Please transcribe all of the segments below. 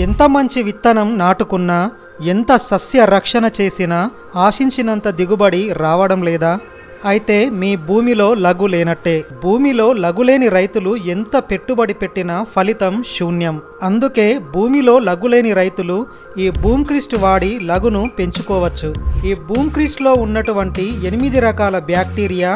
ఎంత మంచి విత్తనం నాటుకున్నా, ఎంత సస్య రక్షణ చేసినా ఆశించినంత దిగుబడి రావడం లేదా? అయితే మీ భూమిలో లఘు లేనట్టే. భూమిలో లఘులేని రైతులు ఎంత పెట్టుబడి పెట్టినా ఫలితం శూన్యం. అందుకే భూమిలో లఘులేని రైతులు ఈ బూమ్క్రిస్ట్ వాడి లఘును పెంచుకోవచ్చు. ఈ బూమ్క్రిస్ట్లో ఉన్నటువంటి 8 రకాల బ్యాక్టీరియా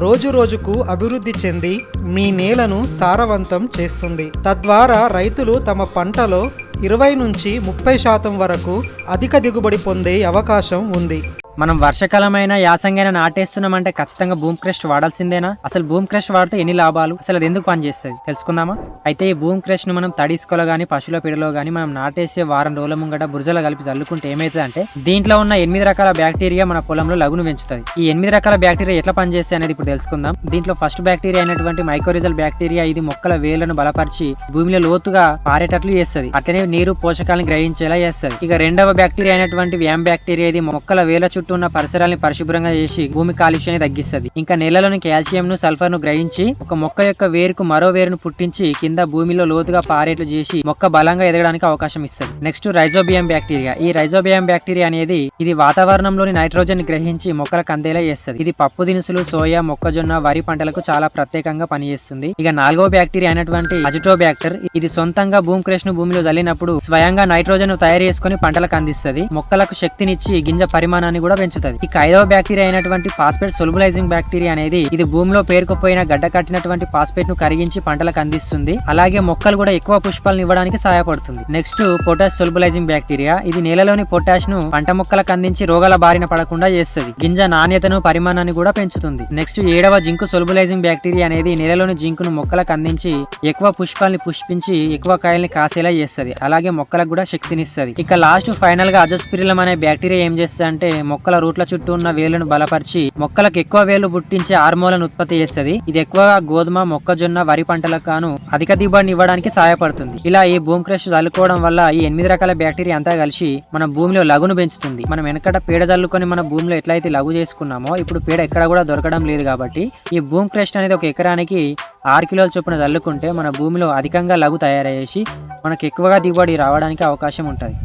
రోజు రోజుకు అభివృద్ధి చెంది మీ నేలను సారవంతం చేస్తుంది. తద్వారా రైతులు తమ పంటలో 20 నుంచి 30% వరకు అధిక దిగుబడి పొందే అవకాశం ఉంది. మనం వర్షకాలమైన యాసంగైనా నాటేస్తున్నామంటే ఖచ్చితంగా బూమ్క్రిస్ట్ వాడాల్సిందేనా? అసలు బూమ్క్రిస్ట్ వాడితే ఎన్ని లాభాలు, అసలు అది ఎందుకు పనిచేస్తుంది తెలుసుకుందామా? అయితే ఈ బూమ్క్రిస్ట్ ను మనం తడిస్కోలో గానీ పశువుల పిడలో గానీ మనం నాటేసే వారం రోజుల ముంగట బురజలో కలిపి చల్లుకుంటే ఏమైతుంది అంటే దీంట్లో ఉన్న 8 రకాల బ్యాక్టీరియా మన పొలంలో లఘును పెంచుతుంది. ఈ 8 రకాల బ్యాక్టీరియా ఎట్లా పనిచేస్తాయి అనేది ఇప్పుడు తెలుసుకుందాం. దీంట్లో ఫస్ట్ బ్యాక్టీరియా అయినటువంటి మైకోరిజల్ బ్యాక్టీరియా ఇది మొక్కల వేళ్లను బలపరిచి భూమిలో లోతుగా పారేటట్లు చేస్తుంది. అట్లనే నీరు పోషకాలను గ్రహించేలా చేస్తుంది. ఇక రెండవ బ్యాక్టీరియా అయినటువంటి వ్యామ్ బ్యాక్టీరియా ఇది మొక్కల వేల చుట్టూ ఉన్న పరిసరాలను పరిశుభ్రంగా చేసి భూమి కాలుష్యాన్ని తగ్గిస్తుంది. ఇంకా నేలలోని కాల్షియం ను సల్ఫర్ ను గ్రహించి ఒక మొక్క యొక్క వేరుకు మరో వేరును పుట్టించి కింద భూమిలో లోతుగా పారేట్లు చేసి మొక్క బలంగా ఎదగడానికి అవకాశం ఇస్తుంది. Next rhizobium bacteria. ఈ రైజోబియం బ్యాక్టీరియా అనేది ఇది వాతావరణంలోని నైట్రోజన్ గ్రహించి మొక్కలకు అందేలా చేస్తుంది. ఇది పప్పు దినుసులు, సోయా, మొక్కజొన్న, వరి పంటలకు చాలా ప్రత్యేకంగా పనిచేస్తుంది. ఇక 4వ బ్యాక్టీరియా అయినటువంటి అజిటోబ్యాక్టర్ ఇది సొంతంగా బూమ్క్రిస్ట్ ను భూమిలో చల్లినప్పుడు స్వయంగా నైట్రోజన్ ను తయారు చేసుకుని పంటలకు అందిస్తుంది. మొక్కలకు శక్తినిచ్చి గింజ పరిమాణాన్ని కూడా పెంచుతుంది. ఇక 5వ బ్యాక్టీరియా అయినటువంటి ఫాస్ఫేట్ సొల్బులైజింగ్ బ్యాక్టీరియా అనేది ఇది భూమిలో పేరుకుపోయిన గడ్డ కట్టినటువంటి ఫాస్ఫేట్ ను కరిగించి పంటలకు అందిస్తుంది. అలాగే మొక్కలు కూడా ఎక్కువ పుష్పాలను ఇవ్వడానికి సహాయపడుతుంది. నెక్స్ట్ పొటాష్ సొల్బులైజింగ్ బ్యాక్టీరియా ఇది నేలలోని పొటాష్ ను పంట మొక్కలకు అందించి రోగాల బారిన పడకుండా చేస్తుంది. గింజ నాణ్యతను, పరిమాణాన్ని కూడా పెంచుతుంది. నెక్స్ట్ 7వ జింక్ సొల్బులైజింగ్ బ్యాక్టీరియా అనేది నేలలోని జింక్ ను మొక్కలకు అందించి ఎక్కువ పుష్పాలని పుష్పించి ఎక్కువ కాయల్ని కాసేలా చేస్తుంది. అలాగే మొక్కలకు కూడా శక్తినిస్తుంది. ఇక లాస్ట్ ఫైనల్ గా అజోస్పిరిలం అనే బ్యాక్టీరియా ఏం చేస్తుంది అంటే మొక్కల రూట్ల చుట్టూ ఉన్న వేళ్లను బలపరిచి మొక్కలకు ఎక్కువ వేళ్లు పుట్టించే హార్మోన్లను ఉత్పత్తి చేస్తుంది. ఇది ఎక్కువగా గోధుమ, మొక్కజొన్న, వరి పంటలకు గాను అధిక దిగుబడిని ఇవ్వడానికి సహాయపడుతుంది. ఇలా ఈ బూమ్క్రిస్ట్ చల్లుకోవడం వల్ల ఈ 8 రకాల బ్యాక్టీరియా అంతా కలిసి మన భూమిలో లఘును పెంచుతుంది. మనం వెనకట పేడ చల్లుకొని మన భూమిలో ఎట్లయితే లఘు చేసుకున్నామో ఇప్పుడు పేడ ఎక్కడ కూడా దొరకడం లేదు. కాబట్టి ఈ బూమ్క్రిస్ట్ అనేది ఒక ఎకరానికి 6 కిలోల చొప్పున చల్లుకుంటే మన భూమిలో అధికంగా లఘు తయారయ్యేసి మనకు ఎక్కువగా దిగుబడి రావడానికి అవకాశం ఉంటుంది.